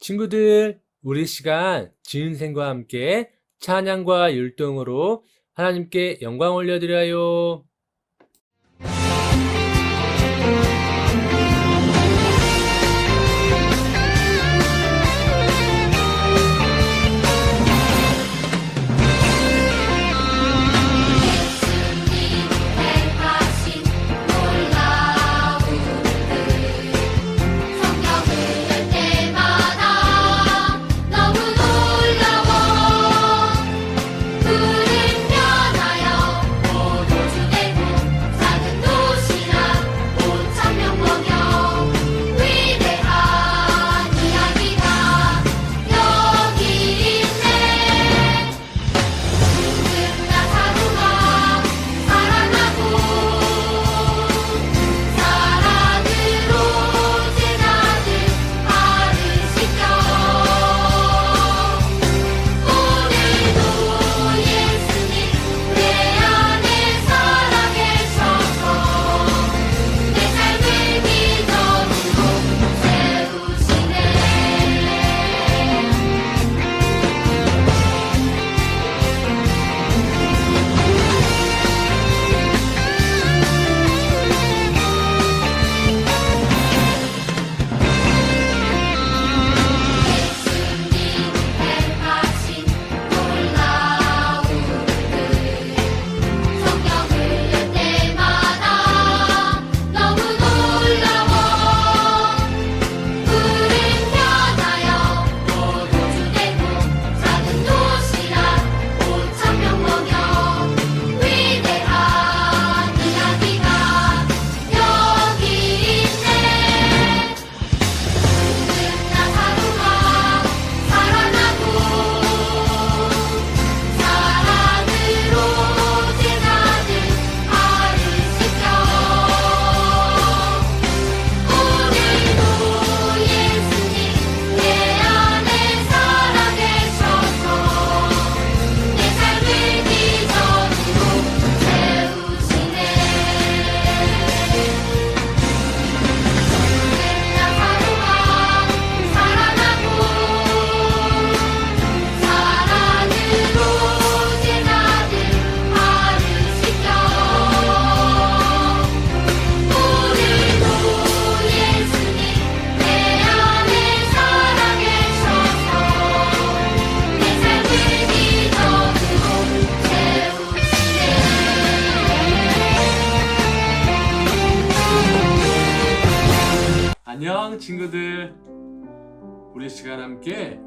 친구들, 우리 시간 지은생과 함께 찬양과 율동으로 하나님께 영광 올려드려요. 안녕 친구들, 우리 시간 함께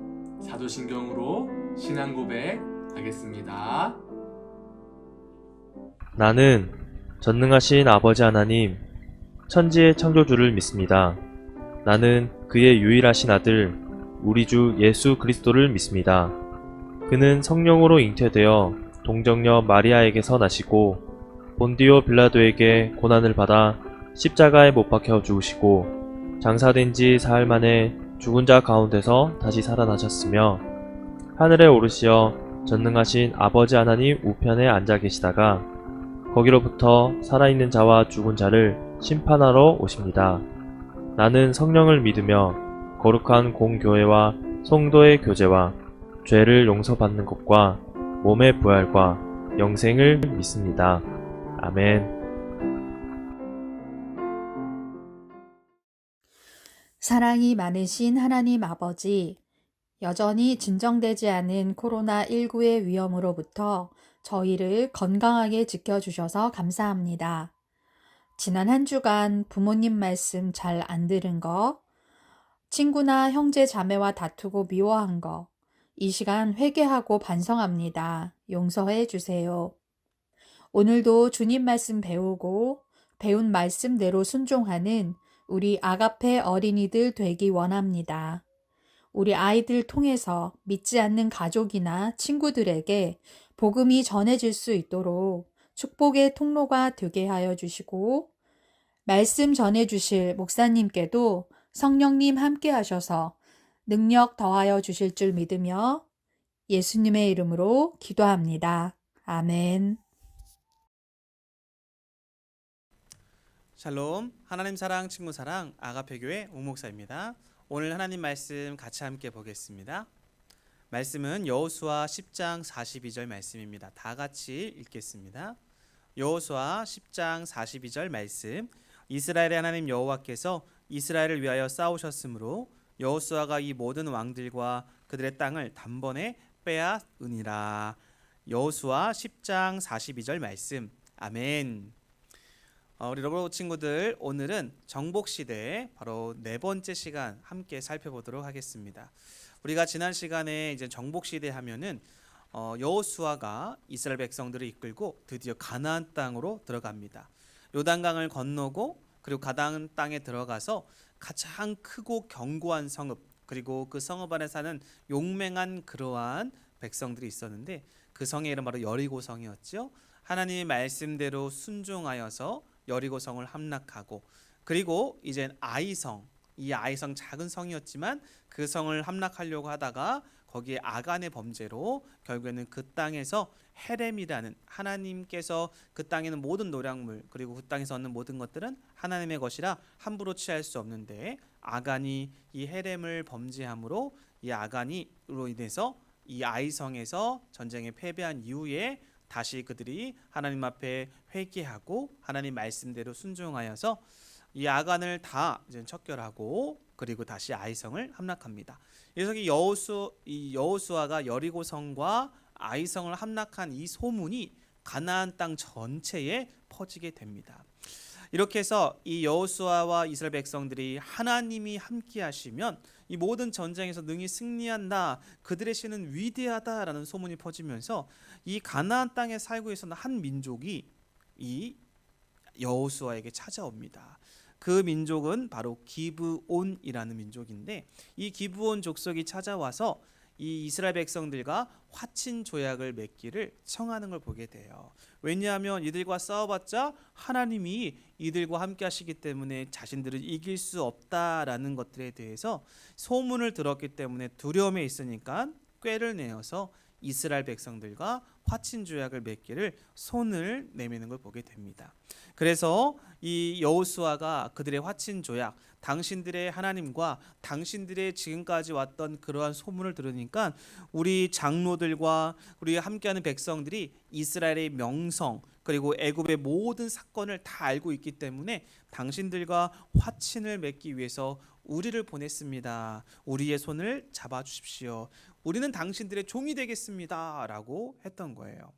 사도신경으로 신앙 고백 하겠습니다. 나는 전능하신 아버지 하나님, 천지의 창조주를 믿습니다. 나는 그의 유일하신 아들, 우리 주 예수 그리스도를 믿습니다. 그는 성령으로 잉태되어 동정녀 마리아에게서 나시고 본디오 빌라도에게 고난을 받아 십자가에 못 박혀 죽으시고 장사된 지 사흘 만에 죽은 자 가운데서 다시 살아나셨으며 하늘에 오르시어 전능하신 아버지 하나님 우편에 앉아 계시다가 거기로부터 살아있는 자와 죽은 자를 심판하러 오십니다. 나는 성령을 믿으며 거룩한 공교회와 성도의 교제와 죄를 용서받는 것과 몸의 부활과 영생을 믿습니다. 아멘. 사랑이 많으신 하나님 아버지, 여전히 진정되지 않은 코로나19의 위험으로부터 저희를 건강하게 지켜주셔서 감사합니다. 지난 한 주간 부모님 말씀 잘 안 들은 거, 친구나 형제 자매와 다투고 미워한 거, 이 시간 회개하고 반성합니다. 용서해 주세요. 오늘도 주님 말씀 배우고 배운 말씀대로 순종하는 우리 아가페 어린이들 되기 원합니다. 우리 아이들 통해서 믿지 않는 가족이나 친구들에게 복음이 전해질 수 있도록 축복의 통로가 되게 하여 주시고, 말씀 전해 주실 목사님께도 성령님 함께 하셔서 능력 더하여 주실 줄 믿으며 예수님의 이름으로 기도합니다. 아멘. 샬롬, 하나님 사랑, 친구 사랑, 아가페교회 옥목사입니다. 오늘 하나님 말씀 같이 함께 보겠습니다. 말씀은 여호수아 10장 42절 말씀입니다. 다 같이 읽겠습니다. 여호수아 10장 42절 말씀. 이스라엘의 하나님 여호와께서 이스라엘을 위하여 싸우셨으므로 여호수아가 이 모든 왕들과 그들의 땅을 단번에 빼앗으니라. 여호수아 10장 42절 말씀. 아멘. 우리 로봇 친구들, 오늘은 정복시대 바로 네 번째 시간 함께 살펴보도록 하겠습니다. 우리가 지난 시간에 이제 정복시대 하면은 여호수아가 이스라엘 백성들을 이끌고 드디어 가나안 땅으로 들어갑니다. 요단강을 건너고 그리고 가나안 땅에 들어가서 가장 크고 견고한 성읍, 그리고 그 성읍 안에 사는 용맹한 그러한 백성들이 있었는데 그 성의 이름 바로 여리고성이었죠. 하나님의 말씀대로 순종하여서 여리고성을 함락하고, 그리고 이젠 아이성, 이 아이성 작은 성이었지만 그 성을 함락하려고 하다가 거기에 아간의 범죄로 결국에는 그 땅에서 헤렘이라는, 하나님께서 그 땅에 있는 모든 노략물 그리고 그 땅에서 얻는 모든 것들은 하나님의 것이라 함부로 취할 수 없는데, 아간이 이 헤렘을 범죄함으로 이 아간이로 인해서 이 아이성에서 전쟁에 패배한 이후에 다시 그들이 하나님 앞에 회개하고 하나님 말씀대로 순종하여서 이 아간을 다 이제 척결하고 그리고 다시 아이성을 함락합니다. 그래서 이 여호수아가 여리고성과 아이성을 함락한 이 소문이 가나안 땅 전체에 퍼지게 됩니다. 이렇게 해서 이 여호수아와 이스라엘 백성들이 하나님이 함께 하시면 이 모든 전쟁에서 능히 승리한다, 그들의 신은 위대하다라는 소문이 퍼지면서 이 가나안 땅에 살고 있었던 한 민족이 이 여호수아에게 찾아옵니다. 그 민족은 바로 기브온이라는 민족인데, 이 기브온 족속이 찾아와서 이 이스라엘 백성들과 화친 조약을 맺기를 청하는 걸 보게 돼요. 왜냐하면 이들과 싸워봤자 하나님이 이들과 함께 하시기 때문에 자신들을 이길 수 없다라는 것들에 대해서 소문을 들었기 때문에 두려움에 있으니까 꾀를 내어서 이스라엘 백성들과 화친 조약을 맺기를 손을 내미는 걸 보게 됩니다. 그래서 이 여호수아가 그들의 화친 조약, 당신들의 하나님과 당신들의 지금까지 왔던 그러한 소문을 들으니까 우리 장로들과 우리 함께하는 백성들이 이스라엘의 명성 그리고 애굽의 모든 사건을 다 알고 있기 때문에 당신들과 화친을 맺기 위해서 우리를 보냈습니다. 우리의 손을 잡아주십시오. 우리는 당신들의 종이 되겠습니다 라고 했던 거예요.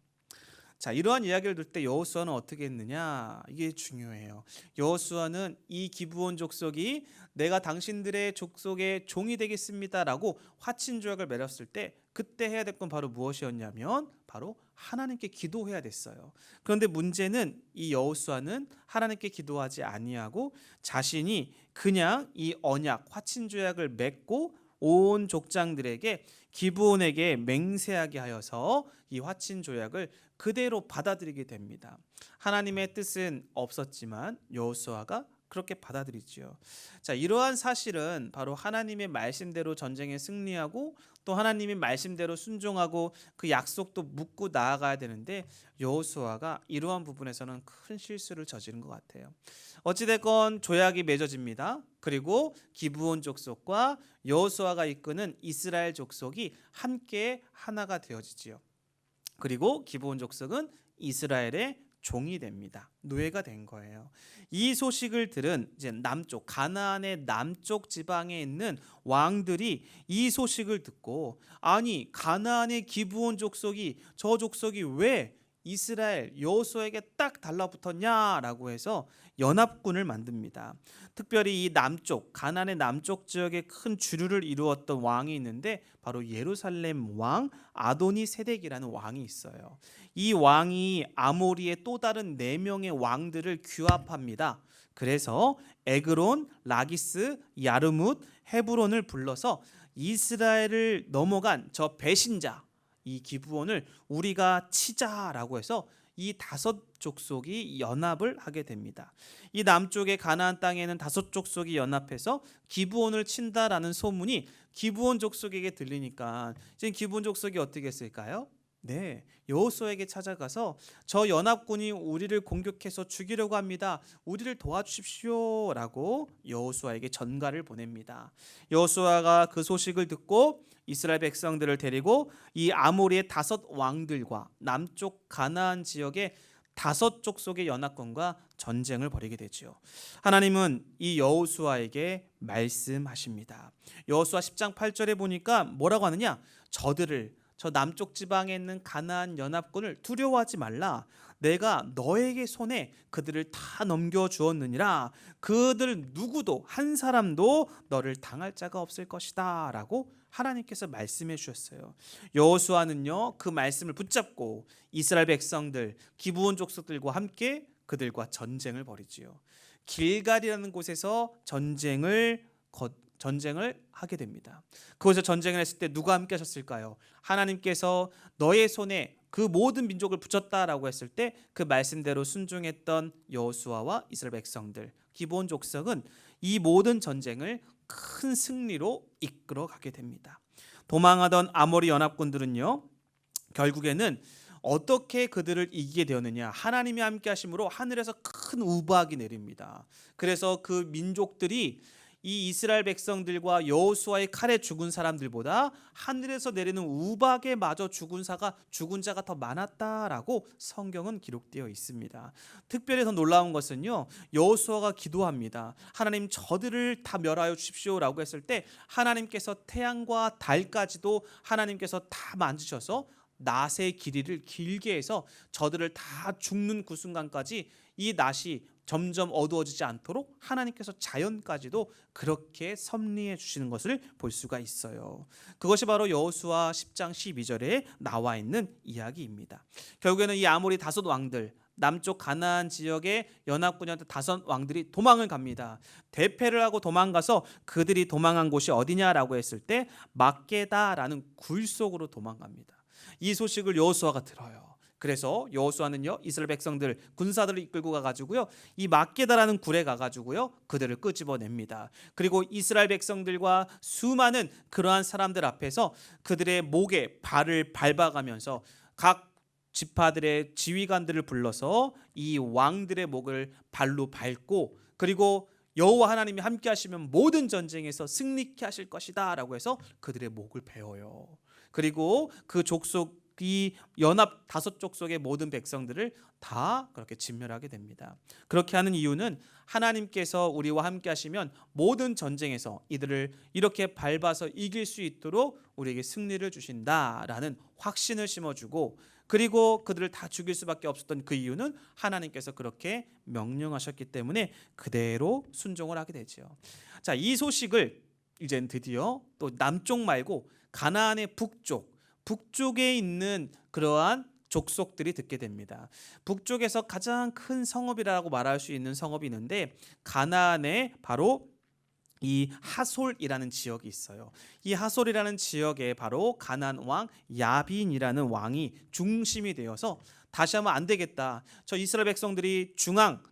자, 이러한 이야기를 들 때 여호수아는 어떻게 했느냐, 이게 중요해요. 여호수아는 이 기브온 족속이 내가 당신들의 족속의 종이 되겠습니다 라고 화친 조약을 맺었을 때 그때 해야 될 건 바로 무엇이었냐면 바로 하나님께 기도해야 됐어요. 그런데 문제는 이 여호수아는 하나님께 기도하지 아니하고 자신이 그냥 이 언약 화친 조약을 맺고 온 족장들에게 기브온에게 맹세하게 하여서 이 화친 조약을 그대로 받아들이게 됩니다. 하나님의 뜻은 없었지만 여호수아가 그렇게 받아들이지요. 자, 이러한 사실은 바로 하나님의 말씀대로 전쟁에 승리하고 또 하나님의 말씀대로 순종하고 그 약속도 묻고 나아가야 되는데 여호수아가 이러한 부분에서는 큰 실수를 저지른 것 같아요. 어찌됐건 조약이 맺어집니다. 그리고 기브온 족속과 여호수아가 이끄는 이스라엘 족속이 함께 하나가 되어지지요. 그리고 기브온 족속은 이스라엘의 종이 됩니다. 노예가 된 거예요. 이 소식을 들은 이제 남쪽 가나안의 남쪽 지방에 있는 왕들이 이 소식을 듣고, 아니 가나안의 기브온 족속이, 저 족속이 왜 이스라엘 여호수아에게 딱 달라붙었냐라고 해서 연합군을 만듭니다. 특별히 이 남쪽 가나안의 남쪽 지역에 큰 주류를 이루었던 왕이 있는데 바로 예루살렘 왕 아도니 세덱이라는 왕이 있어요. 이 왕이 아모리의 또 다른 4명의 왕들을 규합합니다. 그래서 에그론, 라기스, 야르뭇, 헤브론을 불러서 이스라엘을 넘어간 저 배신자 이 기브온을 우리가 치자라고 해서 이 5 족속이 연합을 하게 됩니다. 이 남쪽의 가나안 땅에는 5 족속이 연합해서 기브온을 친다라는 소문이 기브온 족속에게 들리니까 이제 기브온 족속이 어떻게 했을까요? 네, 여호수아에게 찾아가서 저 연합군이 우리를 공격해서 죽이려고 합니다. 우리를 도와주십시오라고 여호수아에게 전가를 보냅니다. 여호수아가 그 소식을 듣고 이스라엘 백성들을 데리고 이 아모리의 5 왕들과 남쪽 가나안 지역의 5 족속의 연합군과 전쟁을 벌이게 되죠. 하나님은 이 여호수아에게 말씀하십니다. 여호수아 10장 8절에 보니까 뭐라고 하느냐? 저 남쪽 지방에 있는 가나안 연합군을 두려워하지 말라. 내가 너에게 손에 그들을 다 넘겨 주었느니라. 그들 누구도 한 사람도 너를 당할 자가 없을 것이다 라고 하나님께서 말씀해 주셨어요. 여호수아는요 그 말씀을 붙잡고 이스라엘 백성들 기브온 족속들과 함께 그들과 전쟁을 벌이지요. 길갈이라는 곳에서 전쟁을 하게 됩니다. 그곳에서 전쟁을 했을 때 누가 함께 하셨을까요? 하나님께서 너의 손에 그 모든 민족을 붙였다라고 했을 때 그 말씀대로 순종했던 여호수아와 이스라엘 백성들 기브온 족속은 이 모든 전쟁을 큰 승리로 이끌어 가게 됩니다. 도망하던 아모리 연합군들은요 결국에는 어떻게 그들을 이기게 되었느냐? 하나님이 함께 하심으로 하늘에서 큰 우박이 내립니다. 그래서 그 민족들이 이 이스라엘 백성들과 여호수아의 칼에 죽은 사람들보다 하늘에서 내리는 우박에 맞아 죽은 자가 더 많았다라고 성경은 기록되어 있습니다. 특별히 더 놀라운 것은요. 여호수아가 기도합니다. 하나님 저들을 다 멸하여 주십시오라고 했을 때 하나님께서 태양과 달까지도 하나님께서 다 만지셔서 낫의 길이를 길게 해서 저들을 다 죽는 그 순간까지 이 낫이 점점 어두워지지 않도록 하나님께서 자연까지도 그렇게 섭리해 주시는 것을 볼 수가 있어요. 그것이 바로 여호수아 10장 12절에 나와 있는 이야기입니다. 결국에는 이 아모리 5 왕들 남쪽 가나안 지역의 연합군이었던 5 왕들이 도망을 갑니다. 대패를 하고 도망가서 그들이 도망한 곳이 어디냐라고 했을 때 막게다라는 굴 속으로 도망갑니다. 이 소식을 여호수아가 들어요. 그래서 여호수아는요 이스라엘 백성들 군사들을 이끌고 가가지고요 이 막게다라는 굴에 가가지고요 그들을 끄집어냅니다. 그리고 이스라엘 백성들과 수많은 그러한 사람들 앞에서 그들의 목에 발을 밟아가면서 각 지파들의 지휘관들을 불러서 이 왕들의 목을 발로 밟고 그리고 여호와 하나님이 함께 하시면 모든 전쟁에서 승리케 하실 것이다 라고 해서 그들의 목을 베어요. 그리고 그 족속이 연합 5 족속의 모든 백성들을 다 그렇게 진멸하게 됩니다. 그렇게 하는 이유는 하나님께서 우리와 함께 하시면 모든 전쟁에서 이들을 이렇게 밟아서 이길 수 있도록 우리에게 승리를 주신다라는 확신을 심어주고 그리고 그들을 다 죽일 수밖에 없었던 그 이유는 하나님께서 그렇게 명령하셨기 때문에 그대로 순종을 하게 되죠. 자, 이 소식을 이젠 드디어 또 남쪽 말고 가나안의 북쪽에 있는 그러한 족속들이 듣게 됩니다. 북쪽에서 가장 큰 성읍이라고 말할 수 있는 성읍이 있는데 가나안에 바로 이 하솔이라는 지역이 있어요. 이 하솔이라는 지역에 바로 가나안 왕 야빈이라는 왕이 중심이 되어서 다시 하면 안 되겠다. 저 이스라엘 백성들이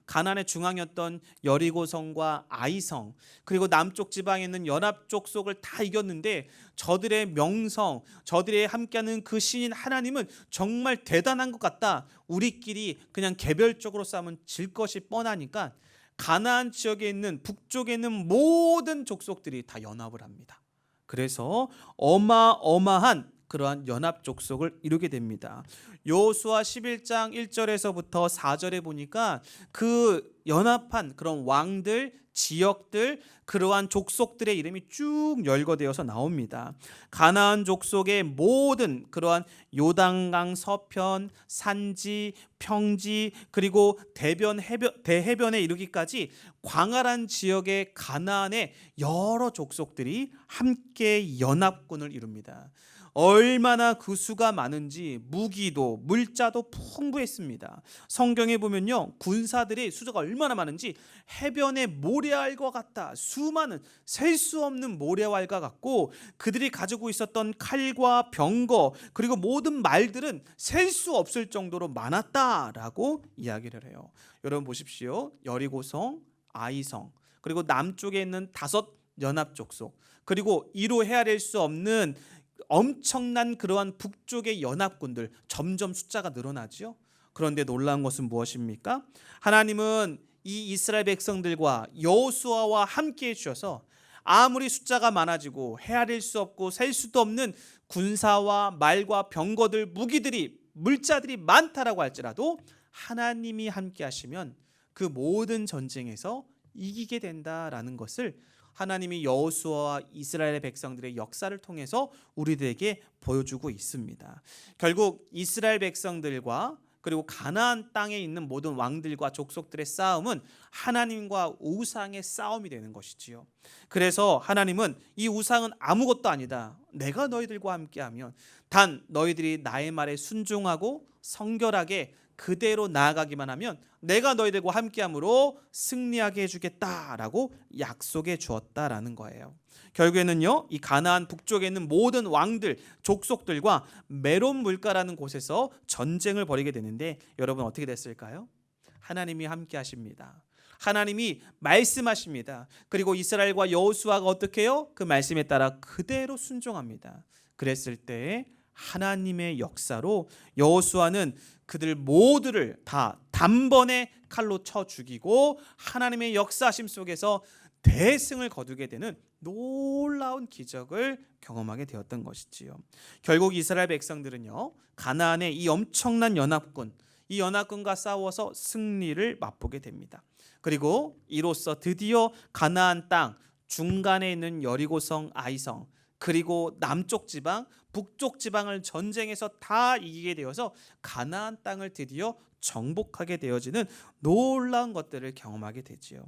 가나안의 중앙이었던 여리고성과 아이성 그리고 남쪽 지방에 있는 연합 족속을 다 이겼는데 저들의 명성, 저들의 함께하는 그 신인 하나님은 정말 대단한 것 같다. 우리끼리 그냥 개별적으로 싸우면 질 것이 뻔하니까 가나안 지역에 있는 북쪽에 있는 모든 족속들이 다 연합을 합니다. 그래서 어마어마한 그러한 연합 족속을 이루게 됩니다. 여호수아 11장 1절에서부터 4절에 보니까 그 연합한 그런 왕들, 지역들, 그러한 족속들의 이름이 쭉 열거되어서 나옵니다. 가나안 족속의 모든 그러한 요단강 서편, 산지, 평지, 그리고 대해변에 이르기까지 광활한 지역의 가나안의 여러 족속들이 함께 연합군을 이룹니다. 얼마나 그 수가 많은지 무기도 물자도 풍부했습니다. 성경에 보면요 군사들의 수가 얼마나 많은지 해변의 모래알과 같다. 수많은 셀 수 없는 모래알과 같고 그들이 가지고 있었던 칼과 병거 그리고 모든 말들은 셀 수 없을 정도로 많았다라고 이야기를 해요. 여러분 보십시오. 여리고성, 아이성 그리고 남쪽에 있는 5 연합 족속 그리고 이로 헤아릴 수 없는 엄청난 그러한 북쪽의 연합군들 점점 숫자가 늘어나죠. 그런데 놀라운 것은 무엇입니까? 하나님은 이 이스라엘 백성들과 여호수아와 함께 해주셔서 아무리 숫자가 많아지고 헤아릴 수 없고 셀 수도 없는 군사와 말과 병거들, 무기들이, 물자들이 많다라고 할지라도 하나님이 함께 하시면 그 모든 전쟁에서 이기게 된다라는 것을 하나님이 여호수아와 이스라엘의 백성들의 역사를 통해서 우리들에게 보여주고 있습니다. 결국 이스라엘 백성들과 그리고 가나안 땅에 있는 모든 왕들과 족속들의 싸움은 하나님과 우상의 싸움이 되는 것이지요. 그래서 하나님은 이 우상은 아무것도 아니다. 내가 너희들과 함께하면 단 너희들이 나의 말에 순종하고 성결하게 그대로 나아가기만 하면 내가 너희들과 함께함으로 승리하게 해주겠다라고 약속해 주었다라는 거예요. 결국에는요, 이 가나안 북쪽에 있는 모든 왕들, 족속들과 메론 물가라는 곳에서 전쟁을 벌이게 되는데 여러분 어떻게 됐을까요? 하나님이 함께 하십니다. 하나님이 말씀하십니다. 그리고 이스라엘과 여호수아가 어떻게 해요? 그 말씀에 따라 그대로 순종합니다. 그랬을 때 하나님의 역사로 여호수아는 그들 모두를 다 단번에 칼로 쳐 죽이고 하나님의 역사하심 속에서 대승을 거두게 되는 놀라운 기적을 경험하게 되었던 것이지요. 결국 이스라엘 백성들은요, 가나안의 이 엄청난 연합군, 이 연합군과 싸워서 승리를 맛보게 됩니다. 그리고 이로써 드디어 가나안 땅 중간에 있는 여리고성, 아이성, 그리고 남쪽 지방, 북쪽 지방을 전쟁에서 다 이기게 되어서 가나안 땅을 드디어 정복하게 되어지는 놀라운 것들을 경험하게 되지요.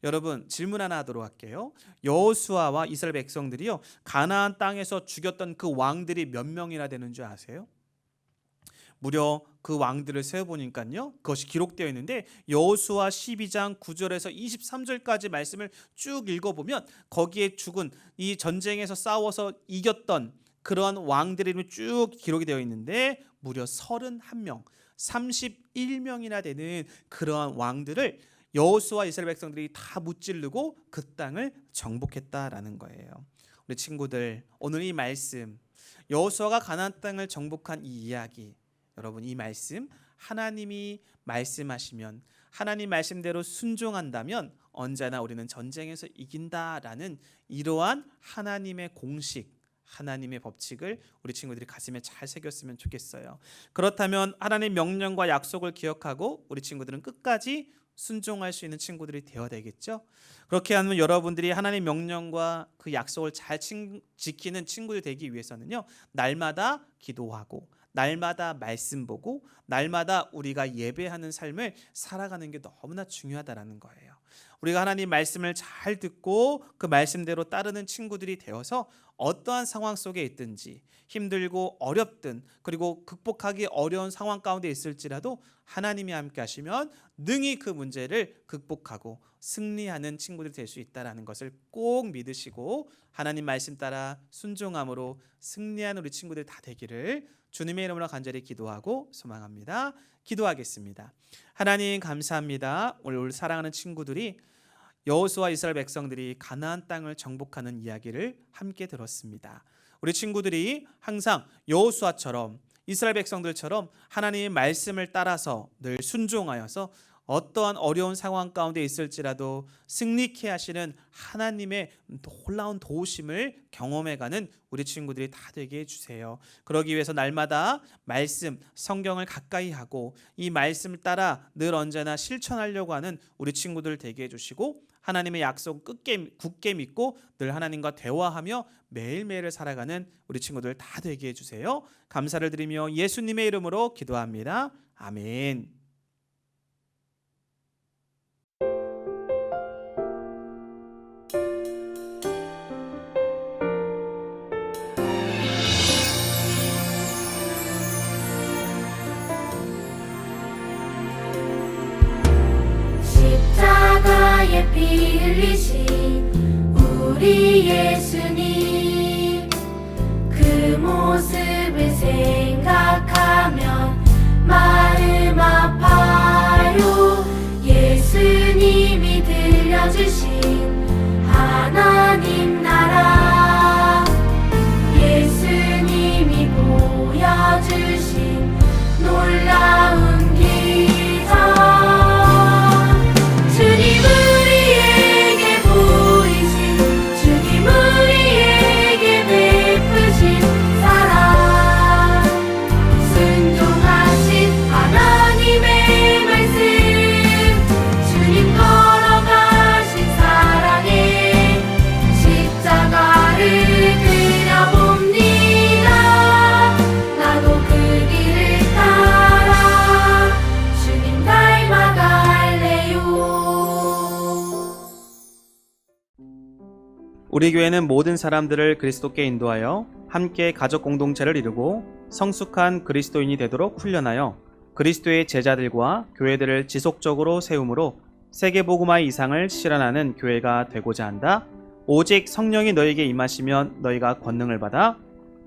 여러분, 질문 하나 하도록 할게요. 여호수아와 이스라엘 백성들이요, 가나안 땅에서 죽였던 그 왕들이 몇 명이나 되는 줄 아세요? 무려 그 왕들을 세어보니까요, 그것이 기록되어 있는데 여호수아 12장 9절에서 23절까지 말씀을 쭉 읽어보면 거기에 죽은 이 전쟁에서 싸워서 이겼던 그러한 왕들의 이름이 쭉 기록이 되어 있는데 무려 31명, 31명이나 되는 그러한 왕들을 여호수아 이스라엘 백성들이 다 무찌르고 그 땅을 정복했다라는 거예요. 우리 친구들, 오늘 이 말씀, 여호수아가 가나안 땅을 정복한 이 이야기, 여러분 이 말씀, 하나님이 말씀하시면, 하나님 말씀대로 순종한다면 언제나 우리는 전쟁에서 이긴다라는 이러한 하나님의 공식, 하나님의 법칙을 우리 친구들이 가슴에 잘 새겼으면 좋겠어요. 그렇다면 하나님의 명령과 약속을 기억하고 우리 친구들은 끝까지 순종할 수 있는 친구들이 되어야 되겠죠. 그렇게 하면 여러분들이 하나님의 명령과 그 약속을 잘 지키는 친구들이 되기 위해서는요, 날마다 기도하고 날마다 말씀 보고 날마다 우리가 예배하는 삶을 살아가는 게 너무나 중요하다라는 거예요. 우리가 하나님 말씀을 잘 듣고 그 말씀대로 따르는 친구들이 되어서 어떠한 상황 속에 있든지, 힘들고 어렵든 그리고 극복하기 어려운 상황 가운데 있을지라도 하나님이 함께 하시면 능히 그 문제를 극복하고 승리하는 친구들이 될 수 있다는 것을 꼭 믿으시고 하나님 말씀 따라 순종함으로 승리하는 우리 친구들 다 되기를 주님의 이름으로 간절히 기도하고 소망합니다. 기도하겠습니다. 하나님 감사합니다. 오늘 사랑하는 친구들이 여호수아 이스라엘 백성들이 가나안 땅을 정복하는 이야기를 함께 들었습니다. 우리 친구들이 항상 여호수아처럼 이스라엘 백성들처럼 하나님의 말씀을 따라서 늘 순종하여서 어떠한 어려운 상황 가운데 있을지라도 승리케 하시는 하나님의 놀라운 도우심을 경험해가는 우리 친구들이 다 되게 해주세요. 그러기 위해서 날마다 말씀, 성경을 가까이 하고 이 말씀을 따라 늘 언제나 실천하려고 하는 우리 친구들 되게 해주시고 하나님의 약속 굳게 믿고 늘 하나님과 대화하며 매일매일을 살아가는 우리 친구들 다 되게 해주세요. 감사를 드리며 예수님의 이름으로 기도합니다. 아멘. 십자가에 피 흘리신 우리 예수님, 그 모습을 생각하면 마음 아파요. 예수님이 들려주신 하나님 나라, 예수님 우리 교회는 모든 사람들을 그리스도께 인도하여 함께 가족 공동체를 이루고 성숙한 그리스도인이 되도록 훈련하여 그리스도의 제자들과 교회들을 지속적으로 세움으로 세계복음화의 이상을 실현하는 교회가 되고자 한다. 오직 성령이 너에게 임하시면 너희가 권능을 받아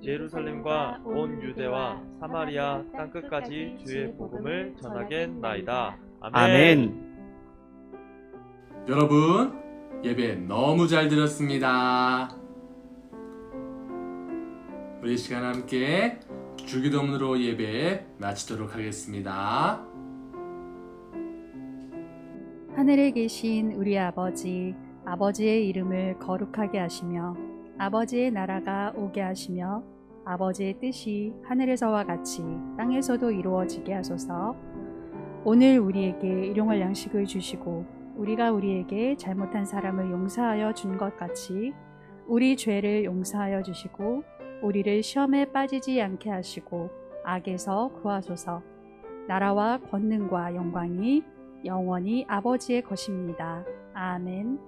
예루살렘과 온 유대와 사마리아 땅끝까지 주의 복음을 전하겠나이다. 아멘. 여러분, 예배 너무 잘 들었습니다. 우리 시간 함께 주기도문으로 예배 마치도록 하겠습니다. 하늘에 계신 우리 아버지, 아버지의 이름을 거룩하게 하시며 아버지의 나라가 오게 하시며 아버지의 뜻이 하늘에서와 같이 땅에서도 이루어지게 하소서. 오늘 우리에게 일용할 양식을 주시고 우리가 우리에게 잘못한 사람을 용서하여 준 것 같이 우리 죄를 용서하여 주시고 우리를 시험에 빠지지 않게 하시고 악에서 구하소서. 나라와 권능과 영광이 영원히 아버지의 것입니다. 아멘.